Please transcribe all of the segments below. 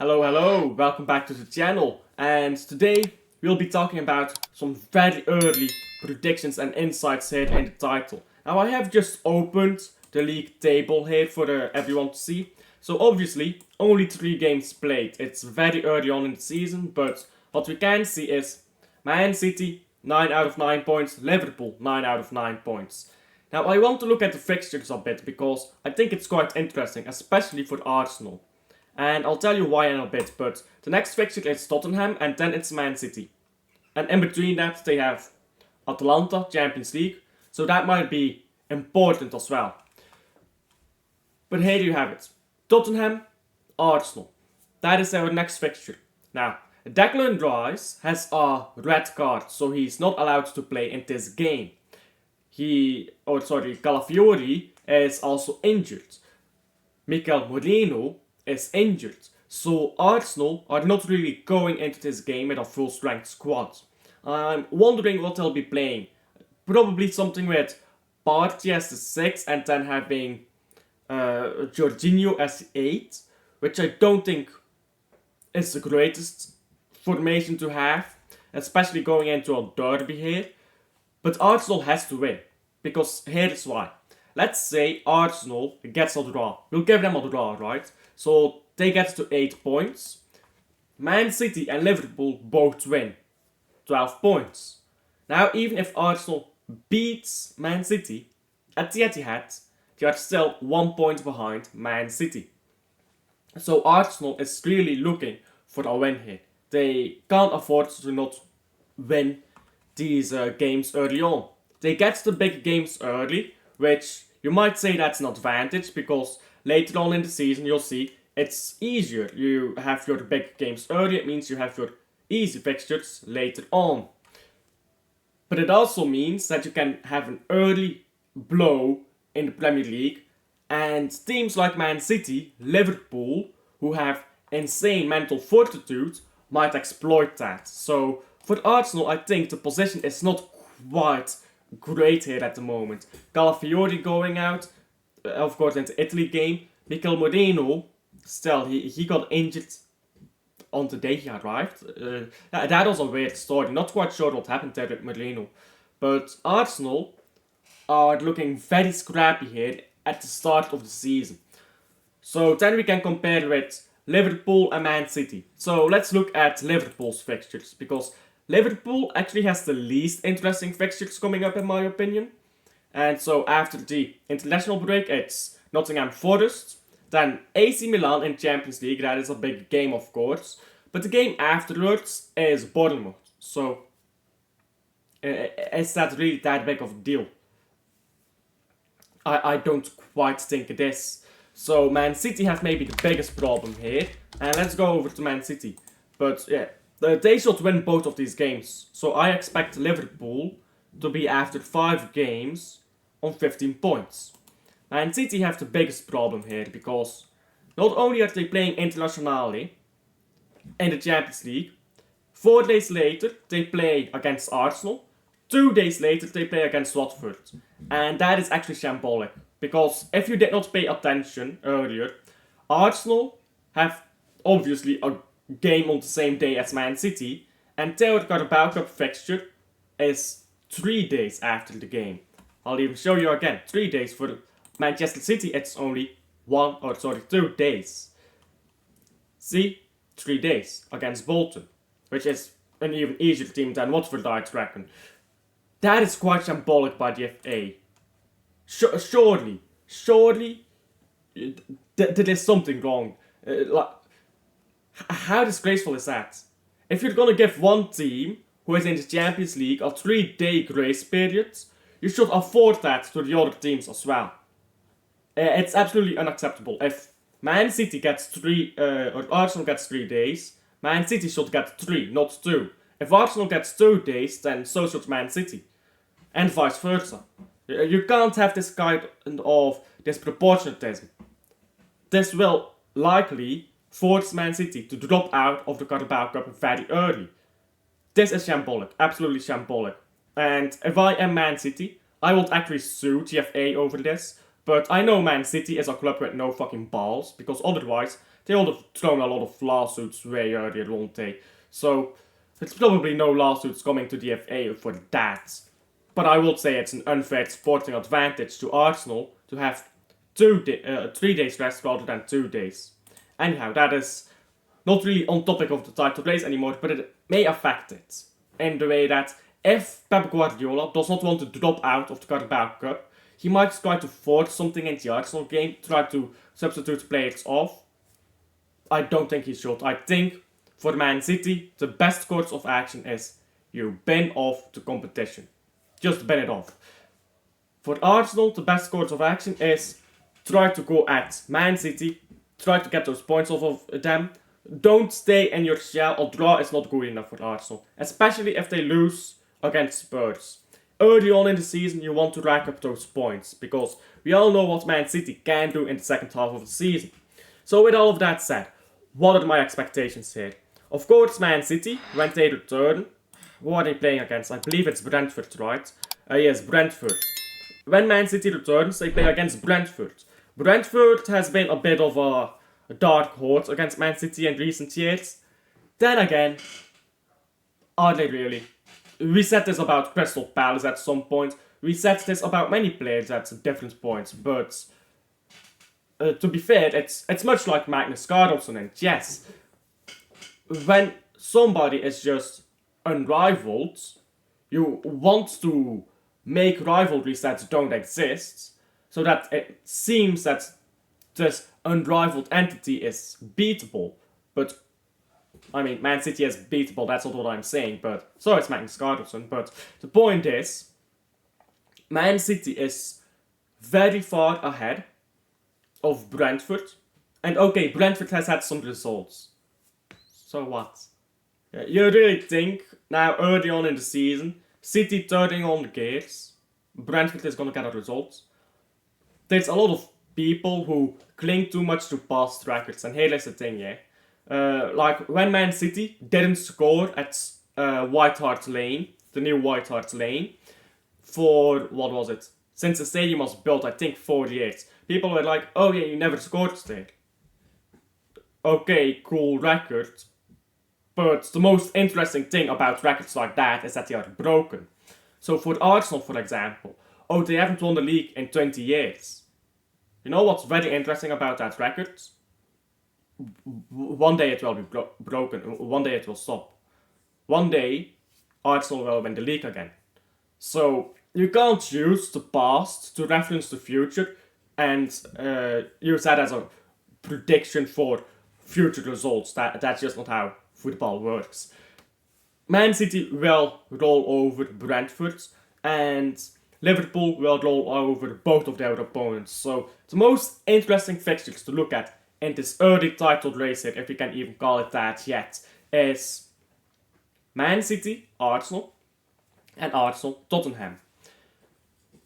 Hello, welcome back to the channel, and today we'll be talking about some very early predictions and insights here in the title. Now I have just opened the league table here for everyone to see, so obviously only 3 games played. It's very early on in the season, but what we can see is Man City 9 out of 9 points, Liverpool 9 out of 9 points. Now I want to look at the fixtures a bit because I think it's quite interesting, especially for Arsenal. And I'll tell you why in a bit, but the next fixture is Tottenham and then it's Man City. And in between that they have Atalanta, Champions League, so that might be important as well. But here you have it. Tottenham, Arsenal. That is our next fixture. Now, Declan Rice has a red card, so he's not allowed to play in this game. Calafiori is also injured. Mikel Moreno is injured, so Arsenal are not really going into this game with a full strength squad. I'm wondering what they'll be playing. Probably something with Partey as the 6 and then having Jorginho as the 8, which I don't think is the greatest formation to have, especially going into a derby here. But Arsenal has to win, because here's why. Let's say Arsenal gets a draw. We'll give them a draw, right? So they get to 8 points. Man City and Liverpool both win. 12 points. Now even if Arsenal beats Man City at the Etihad, they are still 1 point behind Man City. So Arsenal is really looking for a win here. They can't afford to not win these games early on. They get the big games early, which you might say that's an advantage because later on in the season you'll see it's easier. You have your big games early, it means you have your easy fixtures later on. But it also means that you can have an early blow in the Premier League, and teams like Man City, Liverpool, who have insane mental fortitude, might exploit that. So for Arsenal, I think the position is not quite great here at the moment. Calafiori going out, of course, in the Italy game. Mikel Moreno, still, he got injured on the day he arrived. That was a weird story. Not quite sure what happened there with Moreno. But Arsenal are looking very scrappy here at the start of the season. So then we can compare with Liverpool and Man City. So let's look at Liverpool's fixtures, because Liverpool actually has the least interesting fixtures coming up in my opinion. And so after the international break it's Nottingham Forest, then AC Milan in Champions League, that is a big game of course. But the game afterwards is Bournemouth. So is that really that big of a deal? I don't quite think it is. So Man City have maybe the biggest problem here. And let's go over to Man City. But yeah, they should win both of these games. So I expect Liverpool to be after 5 games on 15 points. Man City have the biggest problem here because not only are they playing internationally in the Champions League, 4 days later they play against Arsenal, 2 days later they play against Watford. And that is actually shambolic. Because if you did not pay attention earlier, Arsenal have obviously a game on the same day as Man City, and their Carabao Cup fixture is 3 days after the game. I'll even show you again. 3 days. For Manchester City it's only 2 days. See? 3 days against Bolton, which is an even easier team than Watford, I reckon. That is quite shambolic by the FA. Surely, there is something wrong. How disgraceful is that? If you're gonna give one team who is in the Champions League a 3-day grace period, you should afford that to the other teams as well. It's absolutely unacceptable. If Man City gets 3, or Arsenal gets 3 days, Man City should get 3, not 2. If Arsenal gets 2 days, then so should Man City. And vice versa. You can't have this kind of disproportionatism. This will likely force Man City to drop out of the Carabao Cup very early. This is shambolic, absolutely shambolic. And if I am Man City, I would actually sue the FA over this. But I know Man City is a club with no fucking balls, because otherwise they would have thrown a lot of lawsuits way earlier, won't they? So there's probably no lawsuits coming to the FA for that. But I would say it's an unfair sporting advantage to Arsenal to have 3 days rest rather than 2 days. Anyhow, that is not really on topic of the title race anymore, but it may affect it in the way that if Pep Guardiola does not want to drop out of the Carabao Cup, he might try to force something in the Arsenal game, try to substitute players off. I don't think he should. I think for Man City, the best course of action is you bin off the competition. Just bin it off. For Arsenal, the best course of action is try to go at Man City, try to get those points off of them. Don't stay in your shell. A draw is not good enough for Arsenal, especially if they lose against Spurs. Early on in the season, you want to rack up those points because we all know what Man City can do in the second half of the season. So with all of that said, what are my expectations here? Of course, Man City, when they return, who are they playing against? I believe it's Brentford, right? Yes, Brentford. When Man City returns, they play against Brentford. Brentford has been a bit of a dark horse against Man City in recent years. Then again, are they really? We said this about Crystal Palace at some point. We said this about many players at different points. But to be fair, it's much like Magnus Carlsen. And yes, when somebody is just unrivaled, you want to make rivalries that don't exist, so that it seems that this unrivaled entity is beatable. But I mean, Man City is beatable, that's not what I'm saying, but so is Magnus Carlsen. But the point is, Man City is very far ahead of Brentford. And okay, Brentford has had some results. So what? You really think, now early on in the season, City turning on the gears, Brentford is going to get a result? There's a lot of people who cling too much to past records, and here is the thing, yeah. Like when Man City didn't score at White Hart Lane, the new White Hart Lane, for, what was it? Since the stadium was built, I think 4 years. People were like, oh yeah, you never scored there. Okay, cool record. But the most interesting thing about records like that is that they are broken. So for Arsenal, for example, oh, they haven't won the league in 20 years. You know what's very interesting about that record? One day it will be broken, one day it will stop. One day, Arsenal will win the league again. So you can't use the past to reference the future and use that as a prediction for future results. That's just not how football works. Man City will roll over Brentford, and Liverpool will roll over both of their opponents. So the most interesting fixtures to look at in this early title race, if we can even call it that yet, is Man City, Arsenal, and Arsenal, Tottenham.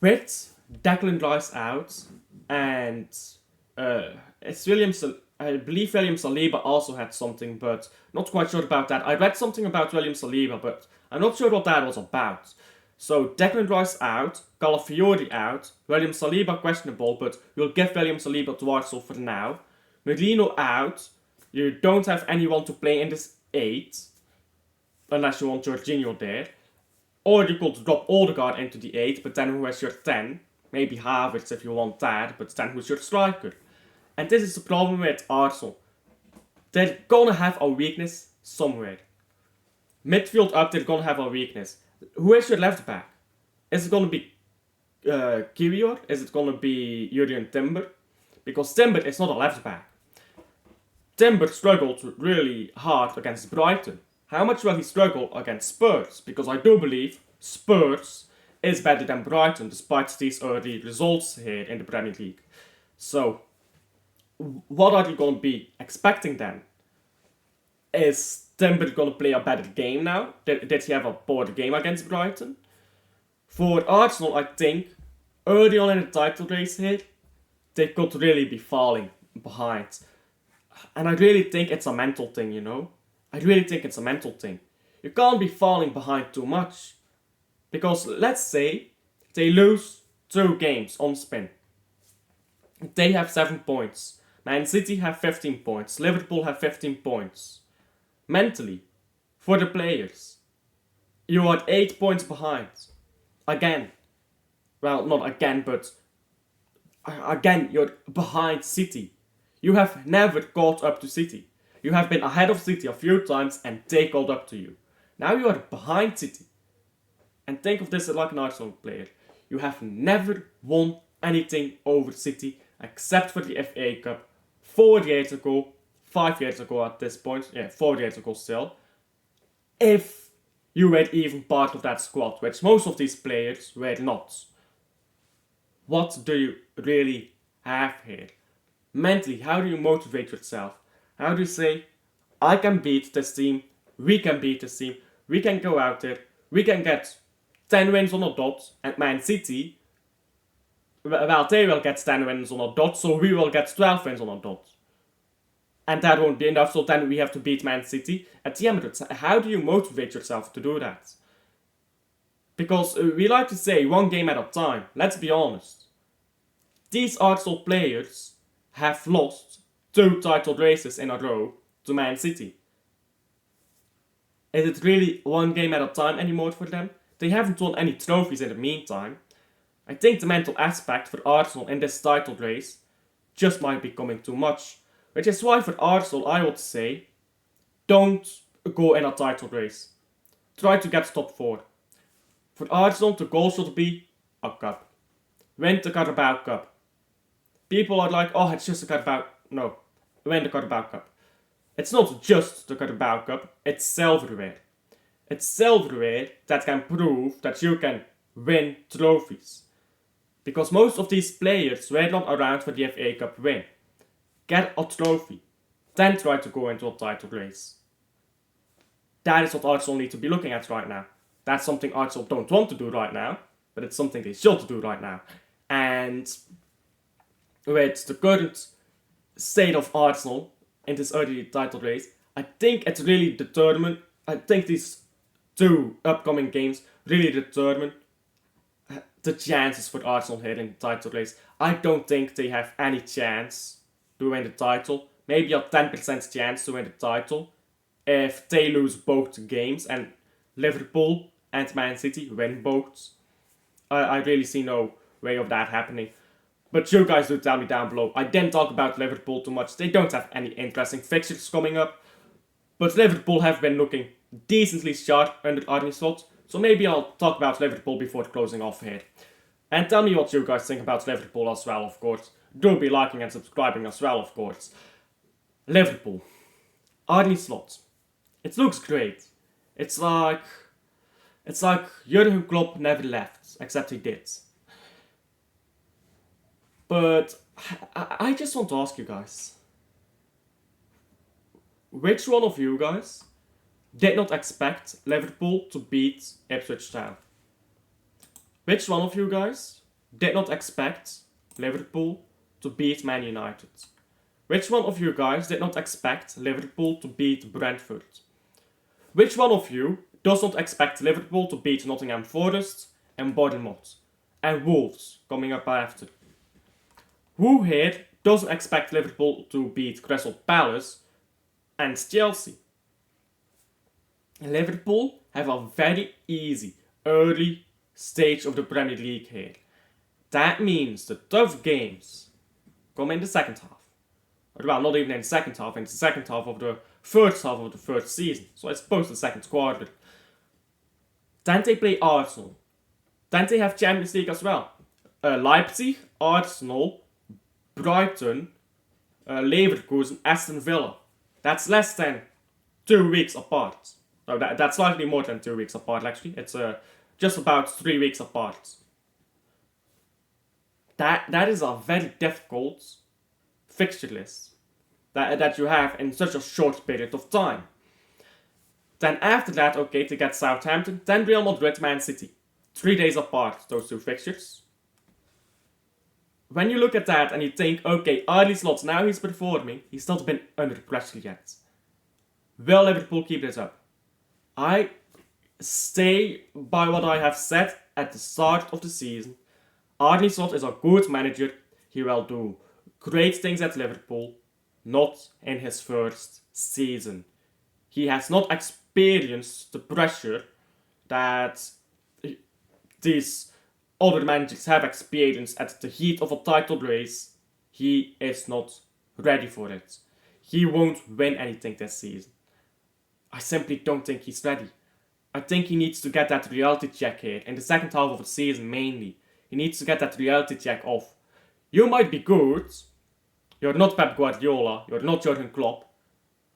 With Declan Rice out, and I believe William Saliba also had something, but not quite sure about that. I read something about William Saliba, but I'm not sure what that was about. So Declan Rice out, Calafiori out, William Saliba questionable, but we'll give William Saliba to Arsenal for now. Merino out, you don't have anyone to play in this 8, unless you want Jorginho there. Or you could drop Odegaard into the 8, but then who has your 10? Maybe Havertz if you want that, but then who's your striker? And this is the problem with Arsenal. They're gonna have a weakness somewhere. Midfield up, they're gonna have a weakness. Who is your left back? Is it gonna be Kiwior? Is it gonna be Jurgen Timber? Because Timber is not a left back. Timber struggled really hard against Brighton. How much will he struggle against Spurs? Because I do believe Spurs is better than Brighton despite these early results here in the Premier League. So, what are you going to be expecting then? Is Timber going to play a better game now? Did he have a poor game against Brighton? For Arsenal, I think, early on in the title race here, they could really be falling behind. And I really think it's a mental thing, you know? I really think it's a mental thing. You can't be falling behind too much. Because let's say they lose 2 games on spin. They have 7 points. Man City have 15 points. Liverpool have 15 points. Mentally, for the players, you are 8 points behind. Again. Well, not again, but again, you're behind City. You have never caught up to City. You have been ahead of City a few times and they caught up to you. Now you are behind City. And think of this like an Arsenal player. You have never won anything over City except for the FA Cup 4 years ago, 5 years ago at this point, 4 years ago still. If you were even part of that squad, which most of these players were not. What do you really have here? Mentally, how do you motivate yourself? How do you say, I can beat this team, we can beat this team, we can go out there, we can get 10 wins on a dot, and Man City, well, they will get 10 wins on a dot, so we will get 12 wins on a dot. And that won't be enough, so then we have to beat Man City. At the end of it, how do you motivate yourself to do that? Because we like to say one game at a time, let's be honest. These Arsenal players have lost 2 title races in a row to Man City. Is it really one game at a time anymore for them? They haven't won any trophies in the meantime. I think the mental aspect for Arsenal in this title race just might be coming too much. Which is why for Arsenal I would say, don't go in a title race. Try to get top 4. For Arsenal the goal should be a cup. Win the Carabao Cup. People are like, oh, it's just a Carabao. No, win the Carabao Cup. It's not just the Carabao Cup, it's silverware. It's silverware that can prove that you can win trophies. Because most of these players were not around for the FA Cup win. Get a trophy, then try to go into a title race. That is what Arsenal need to be looking at right now. That's something Arsenal don't want to do right now, but it's something they should do right now. And with the current state of Arsenal in this early title race, I think it's really determined. I think these 2 upcoming games really determine the chances for Arsenal here in the title race. I don't think they have any chance to win the title. Maybe a 10% chance to win the title if they lose both games and Liverpool and Man City win both. I really see no way of that happening. But you guys do tell me down below. I didn't talk about Liverpool too much. They don't have any interesting fixtures coming up. But Liverpool have been looking decently sharp under Arne Slot. So maybe I'll talk about Liverpool before closing off here. And tell me what you guys think about Liverpool as well, of course. Do be liking and subscribing as well, of course. Liverpool. Arne Slot. It looks great. It's like Jurgen Klopp never left, except he did. But I just want to ask you guys. Which one of you guys did not expect Liverpool to beat Ipswich Town? Which one of you guys did not expect Liverpool to beat Man United? Which one of you guys did not expect Liverpool to beat Brentford? Which one of you does not expect Liverpool to beat Nottingham Forest and Bournemouth and Wolves coming up after? Who here doesn't expect Liverpool to beat Crystal Palace and Chelsea? Liverpool have a very easy early stage of the Premier League here. That means the tough games come in the second half. Well, not even in the second half, in the second half of the first half of the first season. So I suppose the second quarter. Then they play Arsenal. Then they have Champions League as well. Leipzig, Arsenal, Brighton, Leverkusen, Aston Villa. That's less than 2 weeks apart. No, that's slightly more than 2 weeks apart actually. It's just about 3 weeks apart. That is a very difficult fixture list that you have in such a short period of time. Then after that, okay, to get Southampton, then Real Madrid, Man City. 3 days apart, those 2 fixtures. When you look at that and you think, okay, Arne Slot, now he's performing, he's not been under pressure yet. Will Liverpool keep this up? I stay by what I have said at the start of the season. Arne Slot is a good manager. He will do great things at Liverpool, not in his first season. He has not experienced the pressure that these other managers have experienced at the heat of a title race. He is not ready for it. He won't win anything this season. I simply don't think he's ready. I think he needs to get that reality check here in the second half of the season mainly. He needs to get that reality check off. You might be good. You're not Pep Guardiola. You're not Jurgen Klopp.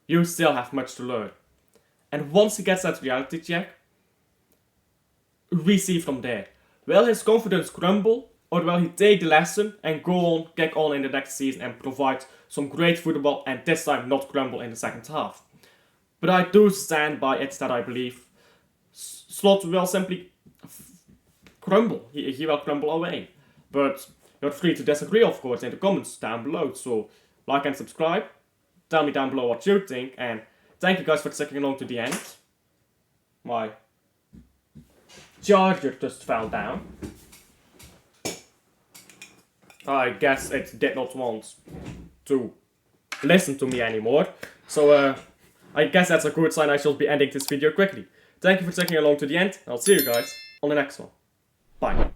You still have much to learn. And once he gets that reality check, we see from there. Will his confidence crumble, or will he take the lesson and go on, kick on in the next season and provide some great football and this time not crumble in the second half? But I do stand by it that I believe Slot will simply crumble. He will crumble away. But you're free to disagree, of course, in the comments down below. So like and subscribe. Tell me down below what you think. And thank you guys for sticking along to the end. My charger just fell down. I guess it did not want to listen to me anymore. So I guess that's a good sign. I shall be ending this video quickly. Thank you for sticking along to the end. I'll see you guys on the next one. Bye.